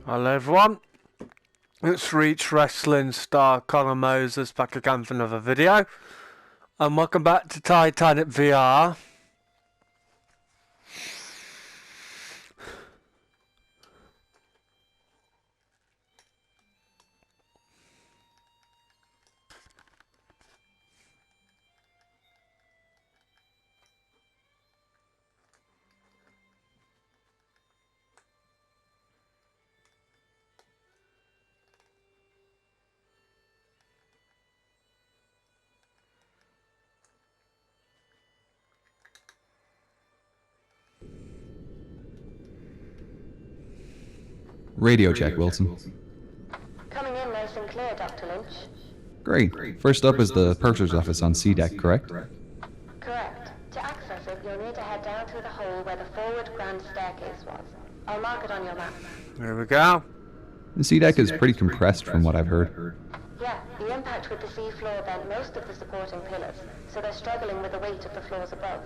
Hello everyone, it's Reach Wrestling star Connor Moses back again for another video, and welcome back to Titanic VR. Radio check, Wilson. Coming in nice and clear, Dr. Lynch. Great. First up is the purser's office on C deck, correct? Correct. To access it, you'll need to head down through the hole where the forward grand staircase was. I'll mark it on your map. Here we go. The C deck is pretty compressed from what I've heard. Yeah, the impact with the sea floor bent most of the supporting pillars, so they're struggling with the weight of the floors above.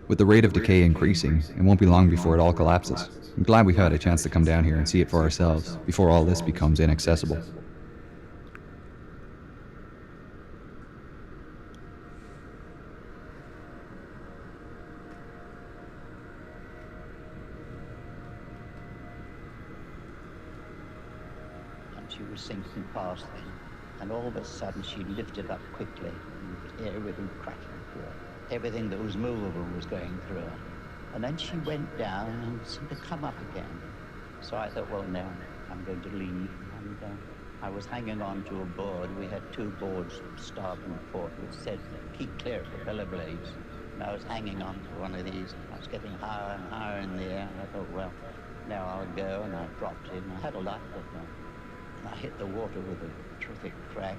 With the rate of decay increasing, it won't be long before it all collapses. I'm glad we've had a chance to come down here and see it for ourselves, before all this becomes inaccessible. And she was sinking past then, and all of a sudden she lifted up quickly, and you could hear everything cracking through her. Everything that was movable was going through her. And then she went down and seemed to come up again. So I thought, well, no, I'm going to leave. And I was hanging on to a board. We had two boards, starboard and port, which said, keep clear of propeller blades. And I was hanging on to one of these. I was getting higher and higher in the air. And I thought, well, now I'll go. And I dropped in. I had a life, but and I hit the water with a terrific crack.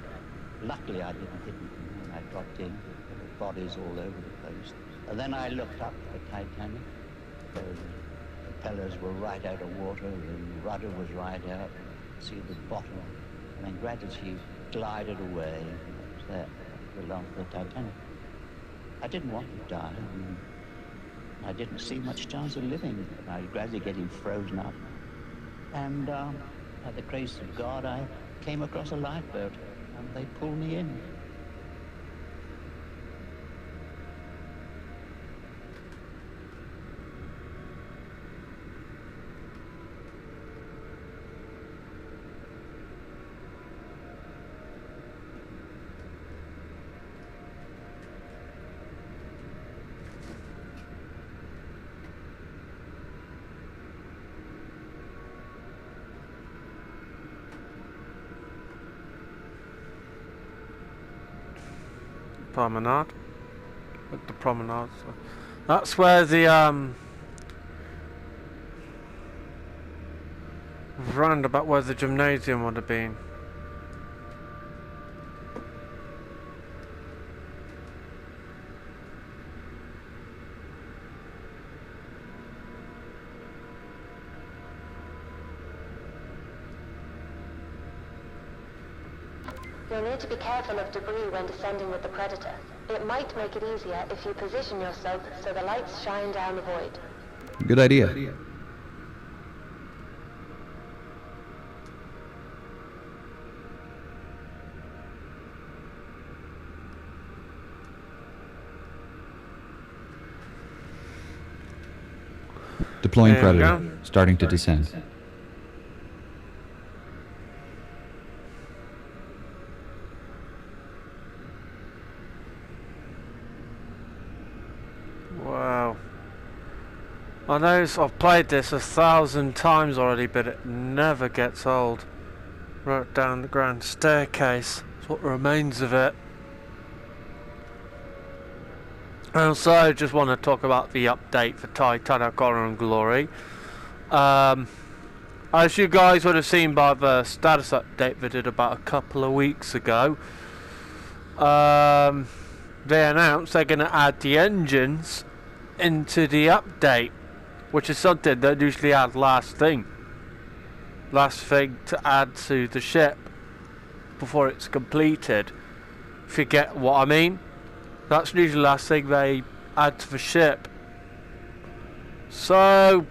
Luckily, I didn't hit anything when I dropped in. There were bodies all over the place. And then I looked up at the Titanic. The propellers were right out of water, the rudder was right out, see the bottom. And then gradually she glided away, and that was there, the last of the Titanic. I didn't want to die. I didn't see much chance of living. I was gradually getting frozen up. And by the grace of God, I came across a lifeboat, and they pulled me in. Promenade. With the promenade. So that's where the roundabout where the gymnasium would have been. You'll need to be careful of debris when descending with the Predator. It might make it easier if you position yourself so the lights shine down the void. Good idea. Deploying There we Predator, go. starting to descend. Wow. I know I've played this 1,000 times already, but it never gets old. Right down the grand staircase. That's what remains of it. And also, I just want to talk about the update for Titanic Honor and Glory. As you guys would have seen by the status update we did about a couple of weeks ago, they announced they're going to add the engines into the update, which is something they usually add last thing to add to the ship before it's completed, if you get what I mean. That's usually the last thing they add to the ship. So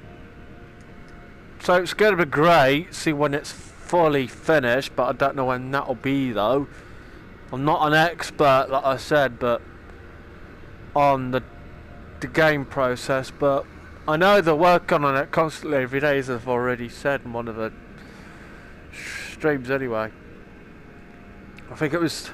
So it's going to be great, see when it's fully finished, but I don't know when that'll be though. I'm not an expert, like I said, but on the game process, but I know they're working on it constantly every day, as I've already said in one of the streams anyway. I think it was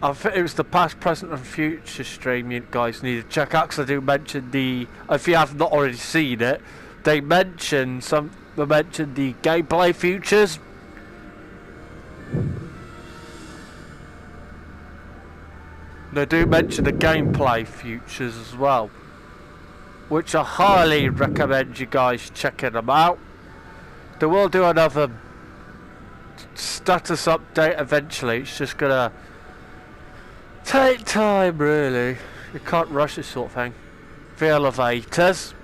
the past, present and future stream you guys need to check out, because I do mention the, if you have not already seen it, they mention the gameplay features. They do mention the gameplay features as well, which I highly recommend you guys checking them out. They will do another status update eventually. It's just gonna take time, really. You can't rush this sort of thing. The elevators,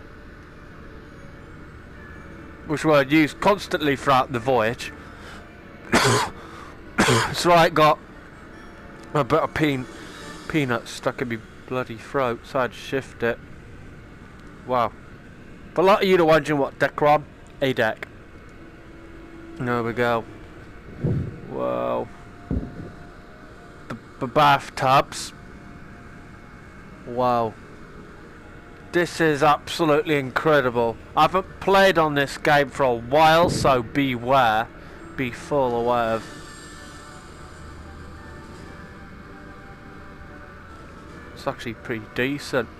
which were used constantly throughout the voyage. So I got a bit of peanut stuck in my bloody throat, so I had to shift it. Wow. For a lot of you that are wondering what deck we're on, A deck. There we go. Wow. The bathtubs. Wow. This is absolutely incredible. I haven't played on this game for a while, so beware. Be full aware of. It's actually pretty decent.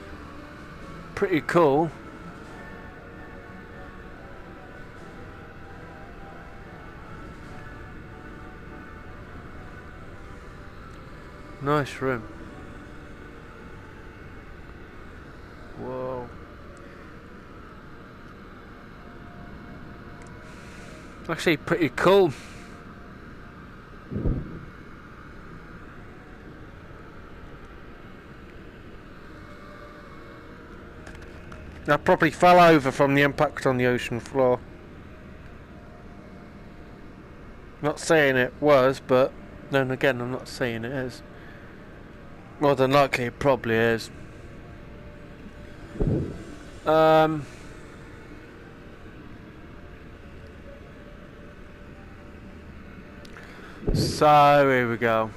Pretty cool. Nice room. Whoa. Actually pretty cool. I probably fell over from the impact on the ocean floor. Not saying it was, but then again I'm not saying it is. More than likely it probably is. So here we go.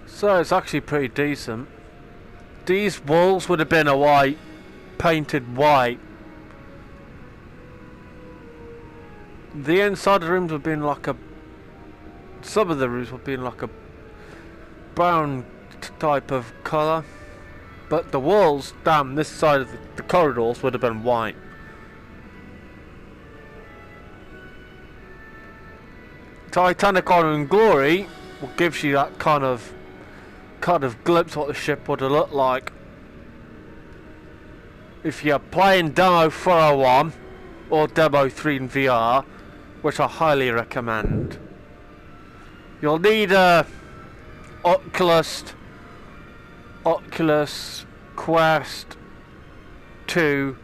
So it's actually pretty decent. These walls would have been a white, painted white. The inside of the rooms would have been like a, some of the rooms would have been like a brown type of colour, but the walls down this side of the corridors would have been white. Titanic Honor and Glory will give you that kind of glimpse what the ship would have looked like. If you're playing Demo 401 or Demo 3 in VR, which I highly recommend, you'll need a Oculus Quest 2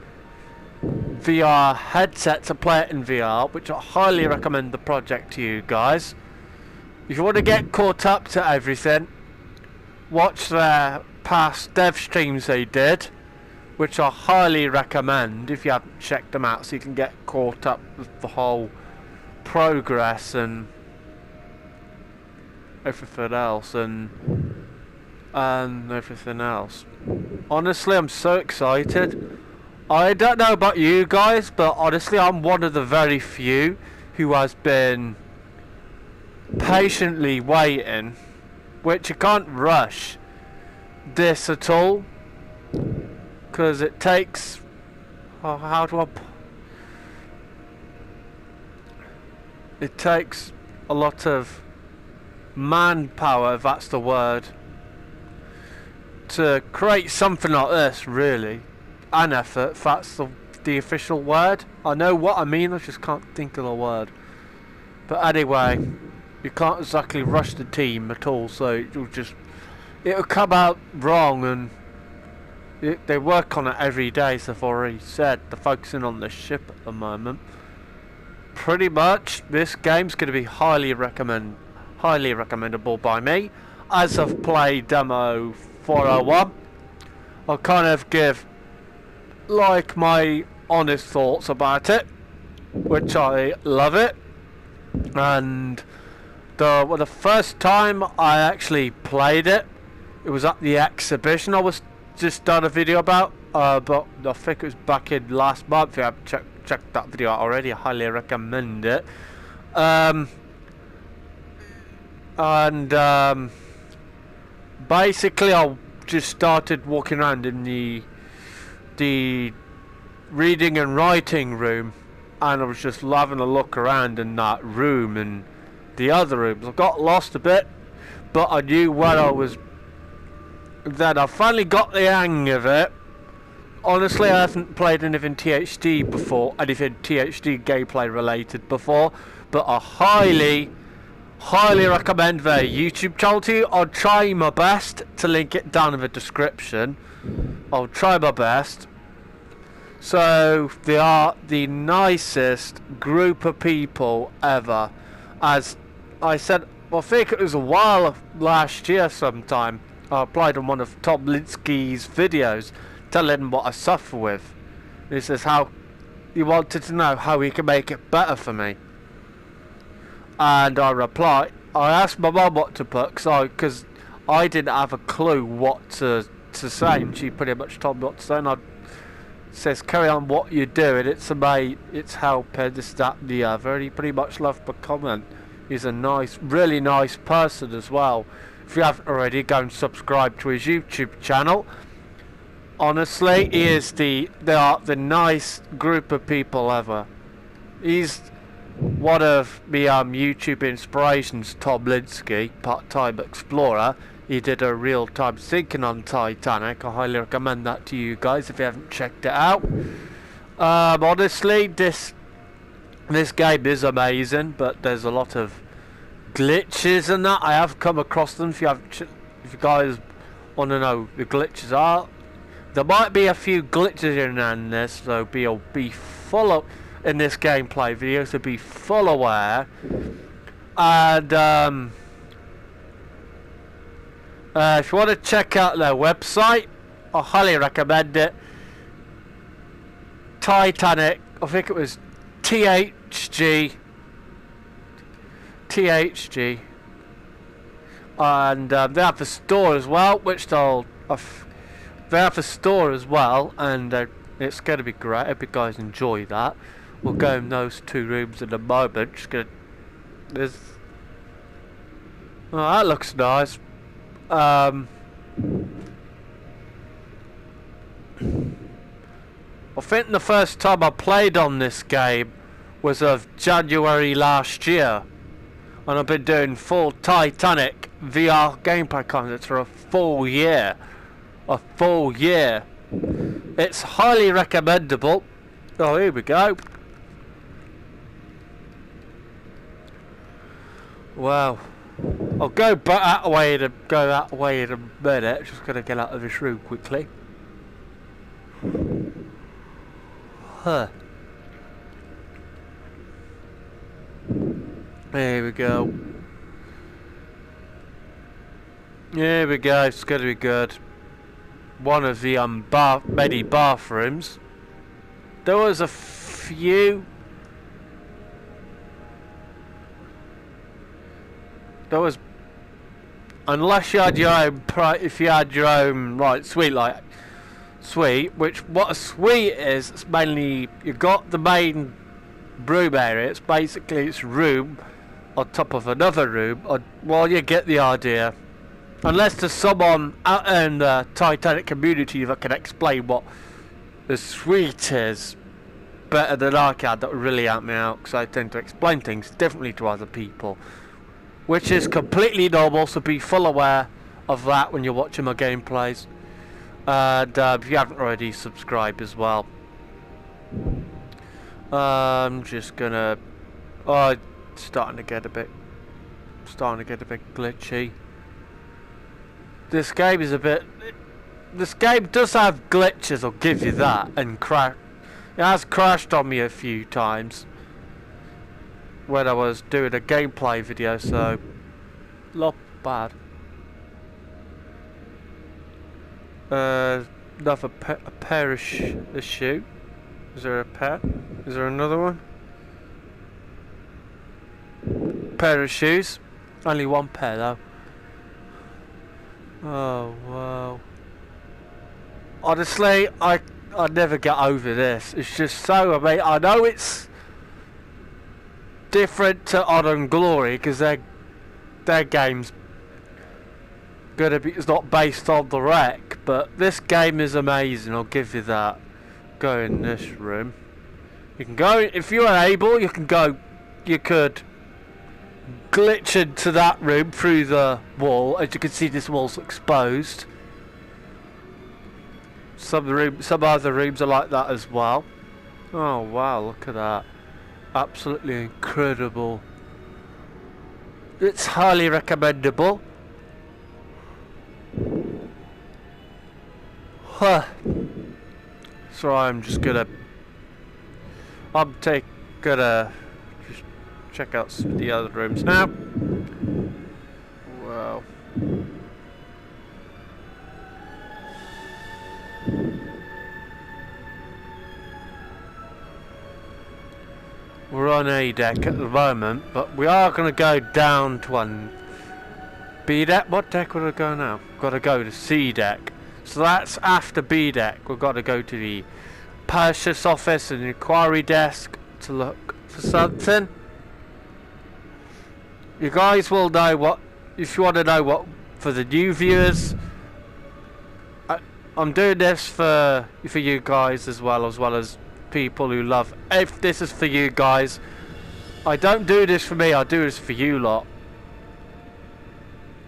VR headset to play it in VR, which I highly recommend the project to you guys. If you want to get caught up to everything, watch their past dev streams they did, which I highly recommend if you haven't checked them out, so you can get caught up with the whole progress and everything else and everything else. Honestly, I'm so excited. I don't know about you guys, but honestly I'm one of the very few who has been patiently waiting, which you can't rush this at all, because it takes, how do I, it takes a lot of manpower, if that's the word, to create something like this, really, and effort, if that's the official word. I know what I mean, I just can't think of the word. But anyway, you can't exactly rush the team at all, so it'll come out wrong, and They work on it every day, so I've already said. They're focusing on the ship at the moment. Pretty much, this game's going to be highly recommendable by me. As I've played demo 401, I'll kind of give like my honest thoughts about it, which I love it. And the first time I actually played it, it was at the exhibition I was just done a video about, but I think it was back in last month. If you haven't checked that video out already, I highly recommend it. Basically I just started walking around in the reading and writing room, and I was just having a look around in that room and the other rooms. I got lost a bit, but I knew where I was. Then I finally got the hang of it. Honestly, I haven't played anything THD before, anything THD gameplay related before, but I highly recommend their YouTube channel to you. I'll try my best to link it down in the description. I'll try my best. So they are the nicest group of people ever. As I said, I think it was a while last year sometime, I applied on one of Tom Linsky's videos, telling him what I suffer with. He says how he wanted to know how he can make it better for me. And I replied, I asked my mum what to put, because I didn't have a clue what to say, and she pretty much told me what to say, and I says, carry on what you're doing, it's a mate, it's helping, this, that, and the other, and he pretty much loved my comment. He's a nice, really nice person as well. If you haven't already, go and subscribe to his YouTube channel. Honestly, they are the nice group of people ever. He's one of me YouTube inspirations, Tom Linsky, part-time explorer. He did a real-time sinking on Titanic. I highly recommend that to you guys if you haven't checked it out. Honestly, this game is amazing, but there's a lot of glitches and that. I have come across them. If you guys want to know the glitches are, there might be a few glitches in this, so be full in this gameplay video, so be full aware. And if you want to check out their website, I highly recommend it. Titanic, I think it was THG, and they have the store as well, which they have the store as well, and it's going to be great. I hope you guys enjoy that. We'll go in those two rooms in a moment. Oh, that looks nice. I think the first time I played on this game was of January last year, and I've been doing full Titanic VR gameplay content for a full year. It's highly recommendable. Oh, here we go. Wow. I'll go that way in a minute. Just gonna get out of this room quickly. Huh. There we go. Here we go. It's gonna be good. One of the many bathrooms. There was a few. There was, unless you had your own, if you had your own suite, which what a suite is, it's mainly, you got the main room area. It's basically it's room on top of another room. Well, you get the idea. Unless there's someone out in the Titanic community that can explain what the suite is better than I can, that would really help me out, because I tend to explain things differently to other people, which is completely normal, so be full aware of that when you're watching my gameplays. And if you haven't already, subscribe as well. I'm just gonna... Oh, it's starting to get a bit glitchy. This game is a bit... this game does have glitches, I'll give you that, and it has crashed on me a few times when I was doing a gameplay video, so not bad. Another a pair of a shoe. Is there a pair? Is there another one? Pair of shoes. Only one pair though. Oh wow. Honestly, I never get over this. It's just so amazing. I know it's different to Honor and Glory because their game's gonna be, it's not based on the wreck, but this game is amazing, I'll give you that. Go in this room. You can go, if you are able, you could glitch into that room through the wall. As you can see, this wall's exposed. Some other rooms are like that as well. Oh wow, look at that. Absolutely incredible. It's highly recommendable. Huh. So I'm just gonna just check out the other rooms now. Wow. We're on A deck at the moment, but we are going to go down to one B deck. What deck would I go now? Got to go to C deck. So that's after B deck. We've got to go to the purchase office and the inquiry desk to look for something. You guys will know what, if you want to know what, for the new viewers, I'm doing this for you guys as well as people who love. If this is for you guys, I don't do this for me, I do this for you lot.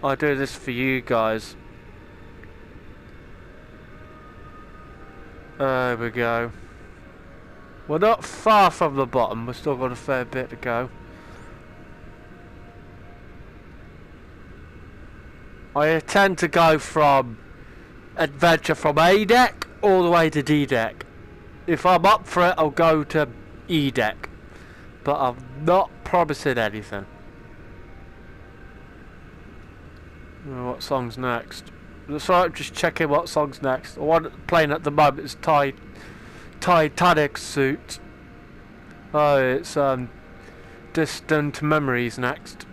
I do this for you guys. There we go. We're not far from the bottom, we've still got a fair bit to go. I tend to go from adventure from A deck all the way to D deck. If I'm up for it, I'll go to E deck, but I'm not promising anything. What song's next? So I'm just checking what song's next. The one playing at the moment is Titanic Suit. Oh, it's Distant Memories next.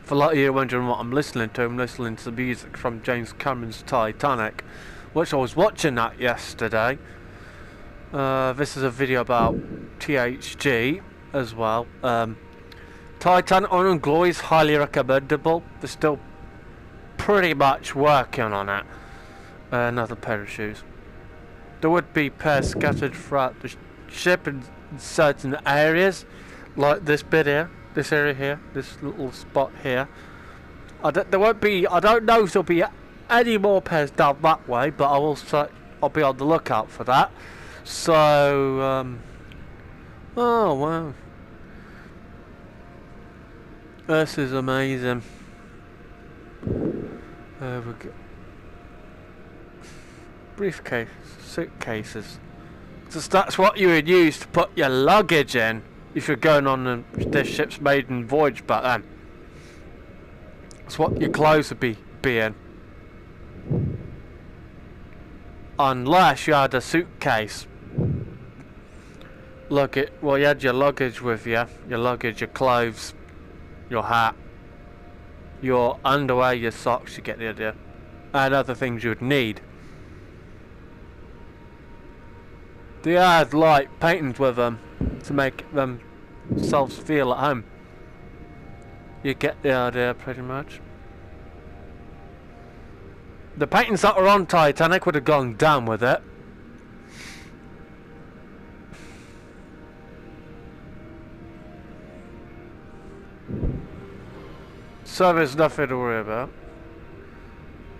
For a lot of you wondering what I'm listening to the music from James Cameron's Titanic, which I was watching that yesterday. This is a video about THG as well. Titanic Honor and Glory is highly recommendable. They're still pretty much working on it. Another pair of shoes. There would be pairs scattered throughout the ship in certain areas, like this bit here, this area here, this little spot here. There won't be. I don't know if there'll be any more pairs down that way, but I'll be on the lookout for that. So, oh wow, this is amazing. There we go. Briefcase, suitcases. Just that's what you would use to put your luggage in if you're going on this ship's maiden voyage back then. That's what your clothes would be in. Unless you had a suitcase. Well, you had your luggage with you. Your luggage, your clothes, your hat, your underwear, your socks, you get the idea. And other things you would need. They had like paintings with them to make themselves feel at home. You get the idea pretty much. The paintings that were on Titanic would have gone down with it. So there's nothing to worry about.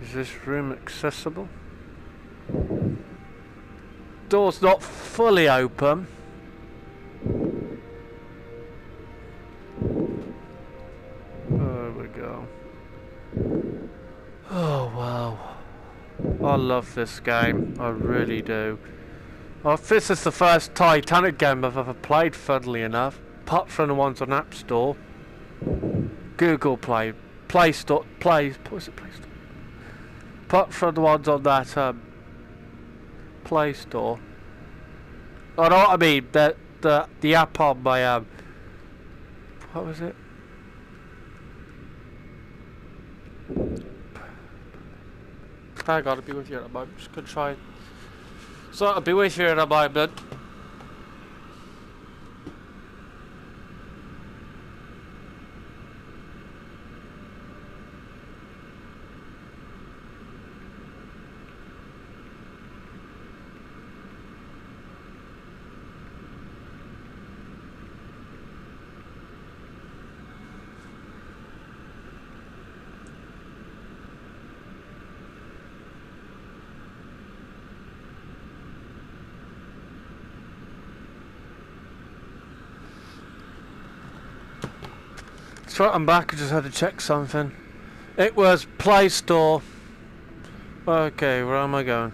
Is this room accessible? Door's not fully open. There we go. Oh wow. I love this game. I really do. Well, this is the first Titanic game I've ever played, funnily enough. Apart from the ones on App Store. Google Play. Play Store. What was it? Play Store? Apart from the ones on that Play Store. I know what I mean. The app on my what was it? Hang on, I'll be with you in a moment. Just gonna try. So I'll be with you in a moment. That's right, I'm back. I just had to check something. It was Play Store. Okay, where am I going?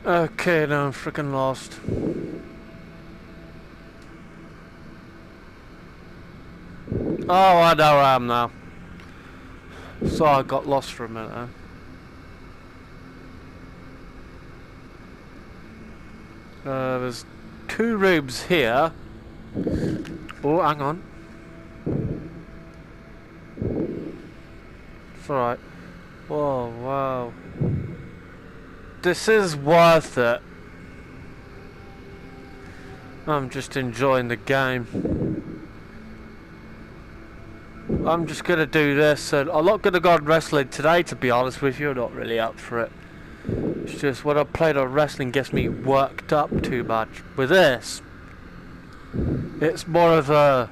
Okay, now I'm freaking lost. Oh, I know where I am now. So I got lost for a minute. Huh? There's 2 rooms here. Oh, hang on. It's alright. Whoa, wow. This is worth it. I'm just enjoying the game. I'm just gonna do this, and I'm not gonna go on wrestling today, to be honest with you. I'm not really up for it. It's just when I played on wrestling gets me worked up too much. With this, it's more of a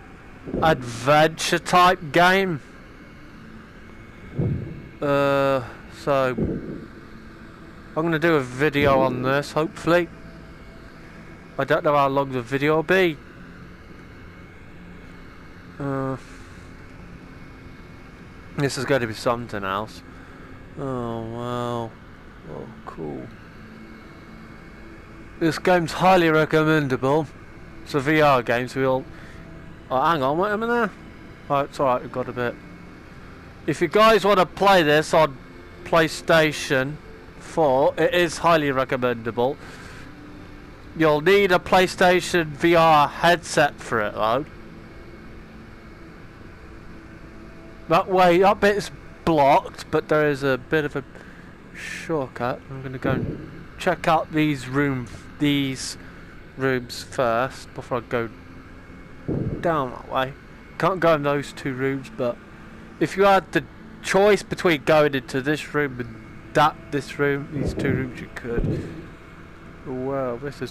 adventure type game. So I'm gonna do a video on this, hopefully. I don't know how long the video will be. This is going to be something else. Oh wow. Oh cool. This game's highly recommendable. It's a VR game, so we'll... Oh, hang on, wait a minute. Oh, it's alright, we've got a bit. If you guys want to play this on PlayStation 4, it is highly recommendable. You'll need a PlayStation VR headset for it though. That way, that bit's blocked, but there is a bit of a shortcut. I'm gonna go and check out these rooms first before I go down that way. Can't go in those 2 rooms, but if you had the choice between going into this room and these 2 rooms, you could. Wow, this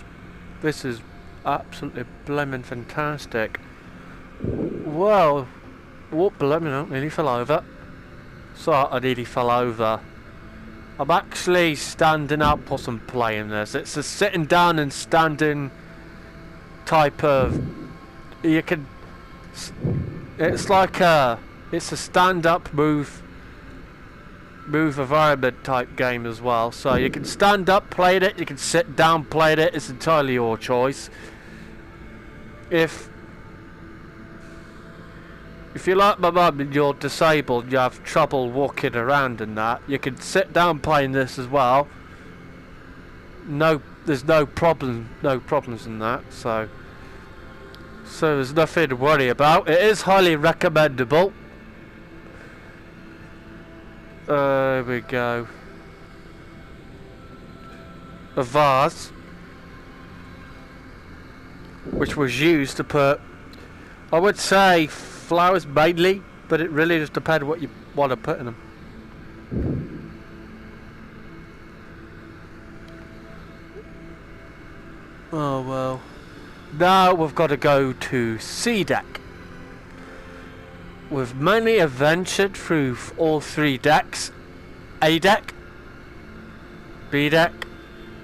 is absolutely blemmin' fantastic. Wow. Whoop, let me know, nearly fell over. So I nearly fell over. I'm actually standing up whilst I'm playing this. It's a sitting down and standing type of... You can... It's like a... It's a stand-up move environment type game as well. So you can stand up playing it, you can sit down playing it. It's entirely your choice. If you're like my mum and you're disabled and you have trouble walking around and that, you can sit down playing this as well. No, there's no problems in that, so there's nothing to worry about. It is highly recommendable. There we go. A vase, which was used to put, I would say, flowers mainly, but it really just depends what you want to put in them. Oh well. Now we've got to go to C deck. We've mainly adventured through all 3 decks. A deck, B deck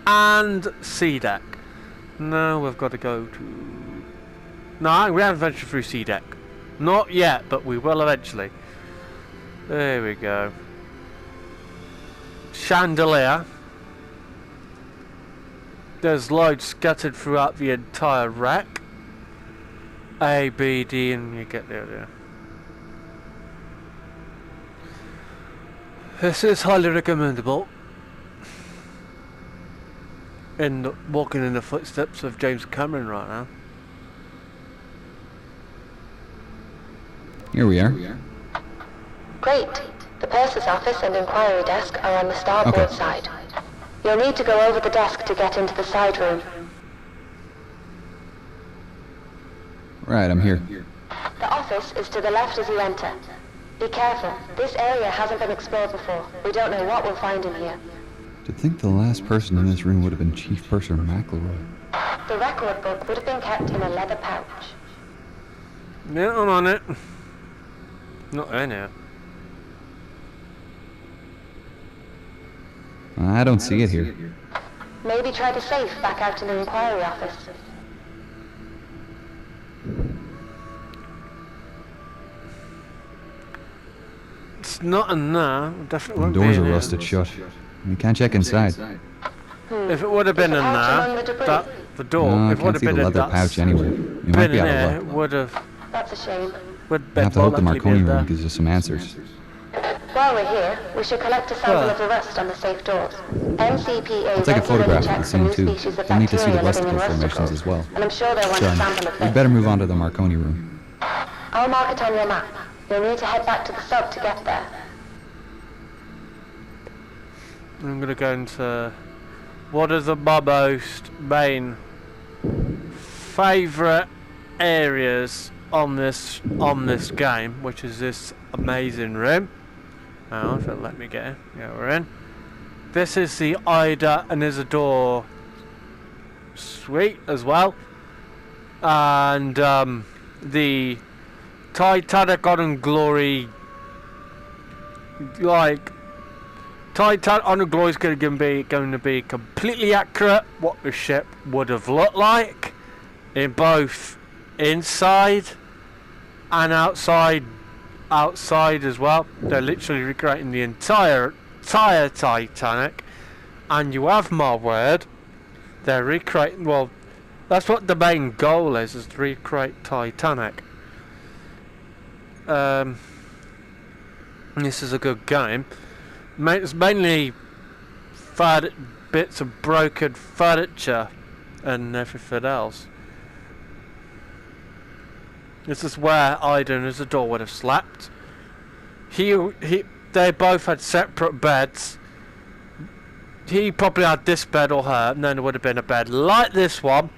and C deck. Now we've got to go to... No, we haven't ventured through C deck. Not yet, but we will eventually. There we go. Chandelier. There's loads scattered throughout the entire rack. A, B, D, and you get the idea. This is highly recommendable. Walking in the footsteps of James Cameron right now. Here we are. Great. The purser's office and inquiry desk are on the starboard side. You'll need to go over the desk to get into the side room. Right, I'm here. The office is to the left as you enter. Be careful. This area hasn't been explored before. We don't know what we'll find in here. To think the last person in this room would have been Chief Purser McElroy. The record book would have been kept in a leather pouch. Yeah, I'm on it. Not in here. I don't see it here. Maybe try the safe back out in the inquiry office. It's not in there. Definitely The won't be doors in are here. rusted shut. We can't check inside. If it would have been in there, that the door. No, I if it would can't have see the been in leather that pouch anywhere. You might been be in out there, of it luck. would have. That's a shame. Would I have to hope the likely be Marconi in room there. gives us some answers. While we're here, we should collect a sample of the rust on the safe doors. MCPA I'll take a regularly photograph of the checks for scene new too. species of We'll need to see the bacteria living in rustical formations rusticles, as well. and I'm sure they'll want a sample of We this. better move on to the Marconi room. I'll mark it on your map. You'll need to head back to the sub to get there. I'm gonna go into what are the most main favourite areas on this game, which is this amazing room. Oh, if it'll let me get in. Yeah, we're in. This is the Ida and Isidore suite as well, and the Titanic Honor and Glory, like Titanic Honor and Glory is going to be completely accurate what the ship would have looked like in both inside and outside as well. They're literally recreating the entire Titanic, and you have my word, they're recreating. Well, that's what the main goal is to recreate Titanic. This is a good game. It's mainly bits of broken furniture and everything else. This is where Ida and Isidore would have slept. They both had separate beds. He probably had this bed or her, and then there would have been a bed like this one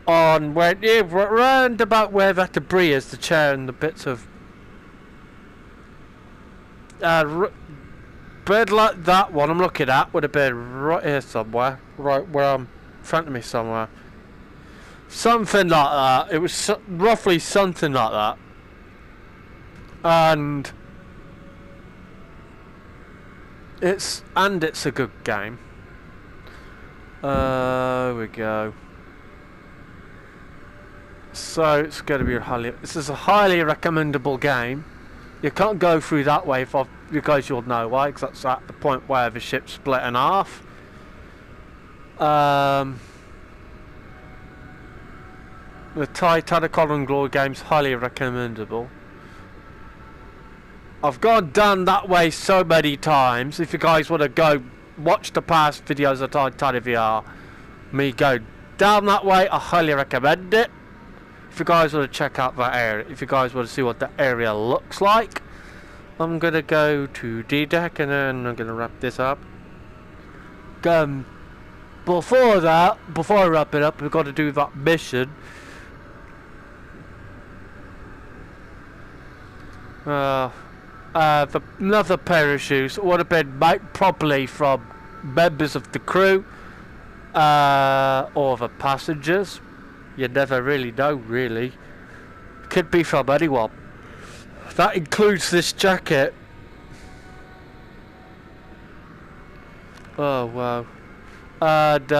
on round about where that debris is, the chair and the bits of bed like that one I'm looking at would have been right here somewhere, right where I'm in front of me somewhere. Something like that. It was roughly something like that. And it's a good game. Here we go. So it's going to be this is a highly recommendable game. You can't go through that way if you guys you'll know why, because that's at the point where the ship's split in half. The Titanic Honor and Glory game's highly recommendable. I've gone down that way so many times. If you guys want to go watch the past videos of Titanic VR, me go down that way, I highly recommend it. If you guys want to check out that area, if you guys want to see what the area looks like, I'm going to go to D-Deck and then I'm going to wrap this up. Before I wrap it up, we've got to do that mission. Another pair of shoes would have been made probably from members of the crew or the passengers. You never really know, really. Could be from anyone. That includes this jacket. Oh wow. And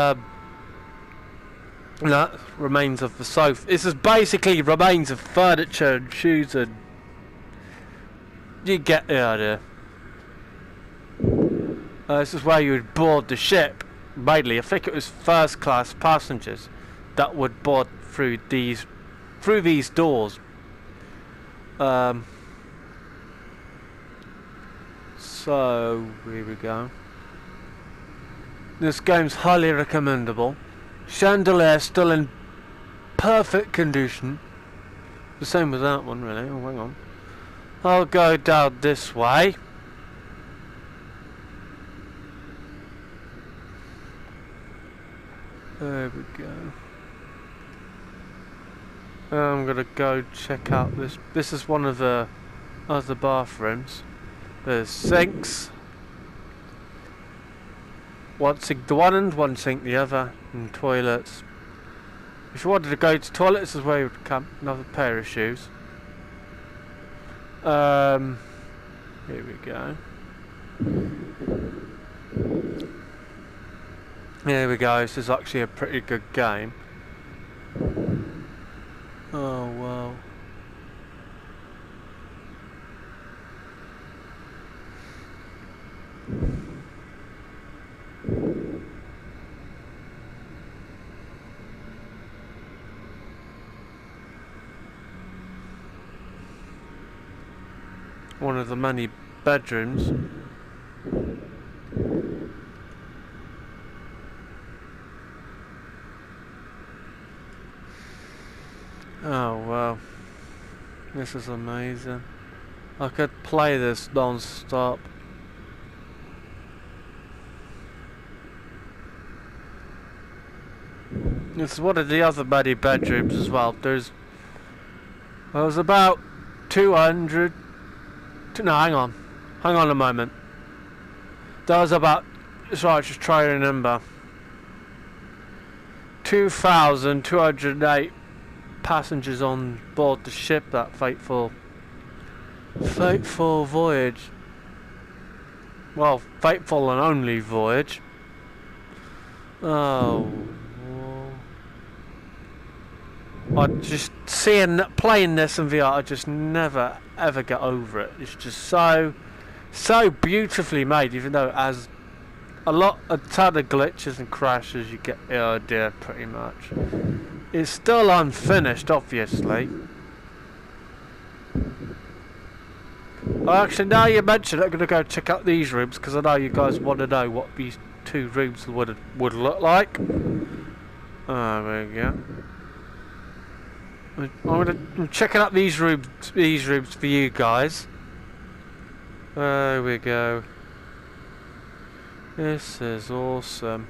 no, remains of the sofa. This is basically remains of furniture and shoes, and you get the idea. This is where you would board the ship. Mainly, I think it was first class passengers that would board through these doors. So here we go. This game's highly recommendable. Chandelier still in perfect condition. The same with that one, really. Oh, hang on. I'll go down this way. There we go. I'm gonna go check out this. This is one of the other bathrooms. There's sinks. One sink the one end, one sink the other, and toilets. If you wanted to go to toilets, this is where you would come. Another pair of shoes. Here we go. Here we go. This is actually a pretty good game. Oh wow. One of the many bedrooms. Oh wow, this is amazing. I could play this non-stop. This is one of the other many bedrooms as well. There's about 200. No, hang on a moment. There was about. Sorry, just try to remember. 2,208 passengers on board the ship that fateful voyage. Well, fateful and only voyage. Oh, I just playing this in VR. I just never ever get over it. It's just so beautifully made, even though it has a ton of glitches and crashes. You get the idea, pretty much. It's still unfinished, obviously. Oh, actually, now you mention it, I'm gonna go check out these rooms because I know you guys want to know what these two rooms would look like. Oh, there we go. I'm checking out these rooms for you guys. There we go. This is awesome.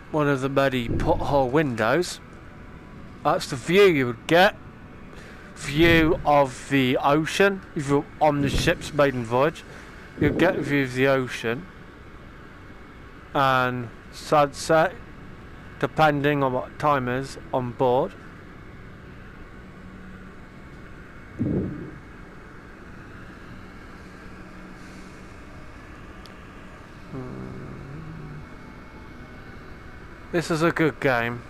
One of the many porthole windows. That's the view you would get. View of the ocean. If you're on the ship's maiden voyage, you'll get a view of the ocean and sunset, depending on what time is on board. This is a good game.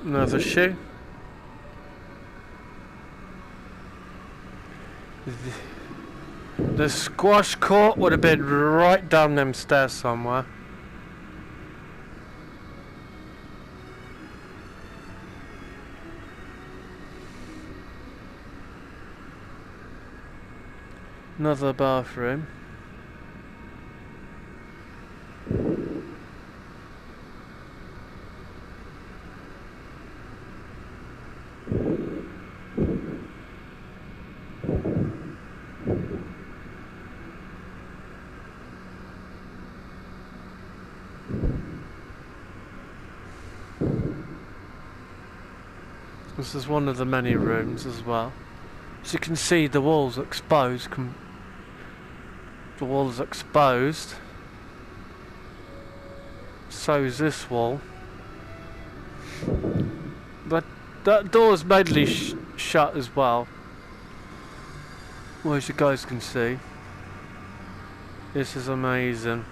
Another shoe. The squash court would have been right down them stairs somewhere. Another bathroom. This is one of the many rooms as well. As you can see, the wall's exposed. The wall's exposed. So is this wall. But that door's mainly shut as well. Well, as you guys can see. This is amazing.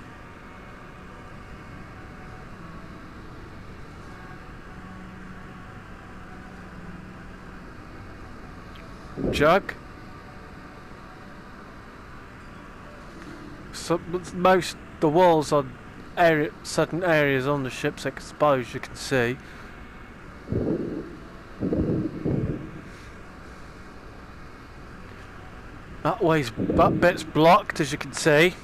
Jug. So most the walls on certain areas on the ship's exposed. You can see. That bit's blocked, as you can see.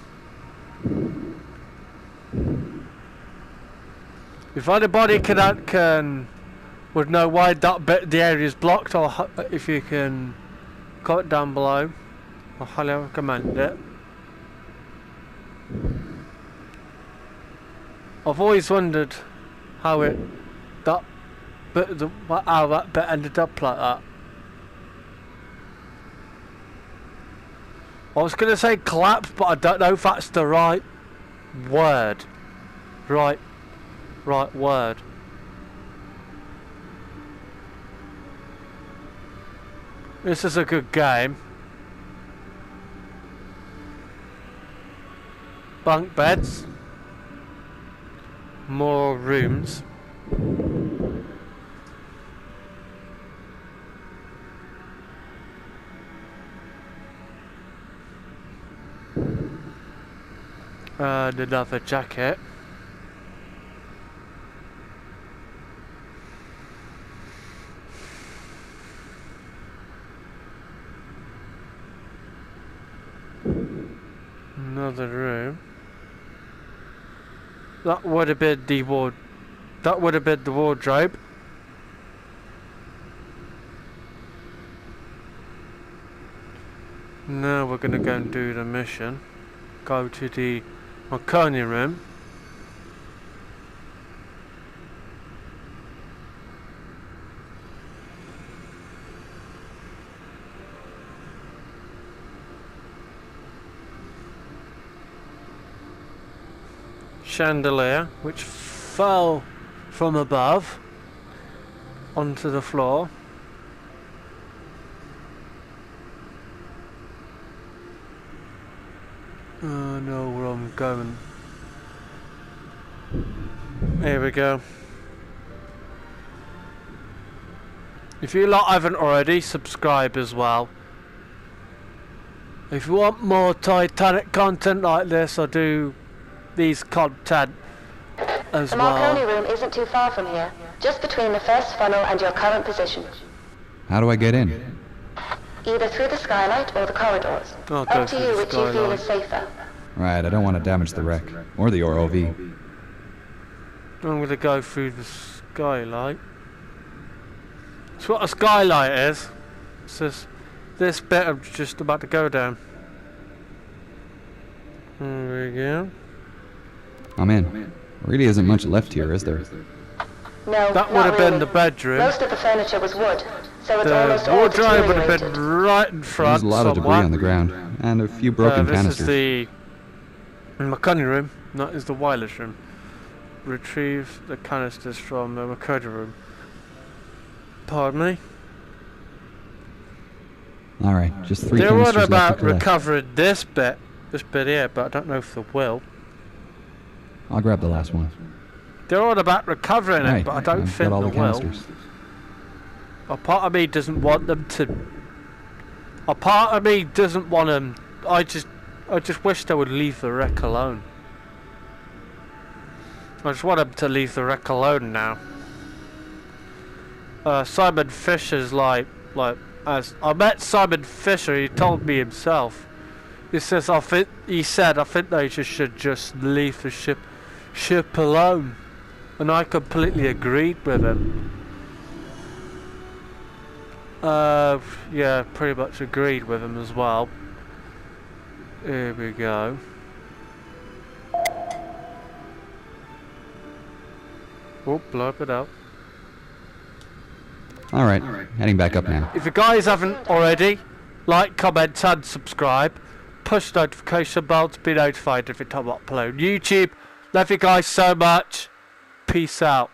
If anybody would know why that bit of the area is blocked, or if you can comment down below, I highly recommend it. I've always wondered how that bit ended up like that. I was gonna say collapse, but I don't know if that's the right word. Right word. This is a good game. Bunk beds. More rooms. And another jacket. Another room. That would have been the wardrobe. Now we're gonna go and do the mission. Go to the Marconi room. Chandelier, which fell from above onto the floor. I know where I'm going. Here we go. If you lot haven't already, subscribe as well. If you want more Titanic content like this, I do these content as the well. The Marconi room isn't too far from here, just between the first funnel and your current position. How do I get in? Either through the skylight or the corridors. Up to you which you feel is safer. Right, I don't want to damage the wreck. Or the ROV. I'm going to go through the skylight. That's what a skylight is. It's just this bit I'm just about to go down. There we go. I'm in. There really isn't much left here, is there? No, that would have been the bedroom. Most of the furniture was wood, so it's almost all wardrobe would have been right in front. There's a lot of debris on the ground, and a few broken canisters. This is the McConaughey room. That is the wireless room. Retrieve the canisters from the McConaughey room. Pardon me? Alright, just 3 They're canisters on about left to collect. recovering this bit here, but I don't know if they will. I'll grab the last one. They're all about recovering right, it, but I don't I've think got all they the will. canisters. A part of me doesn't want them to. A part of me doesn't want them. I just wish they would leave the wreck alone. I just want them to leave the wreck alone now. Simon Fisher's as I met Simon Fisher, he told me himself. He says I think they should just leave the ship alone, and I completely agreed with him. Yeah, pretty much agreed with him as well. Here we go. Oh, blow it out. Alright, heading back up now. If you guys haven't already, like, comment and subscribe. Push notification bell to be notified every time I upload. YouTube, love you guys so much. Peace out.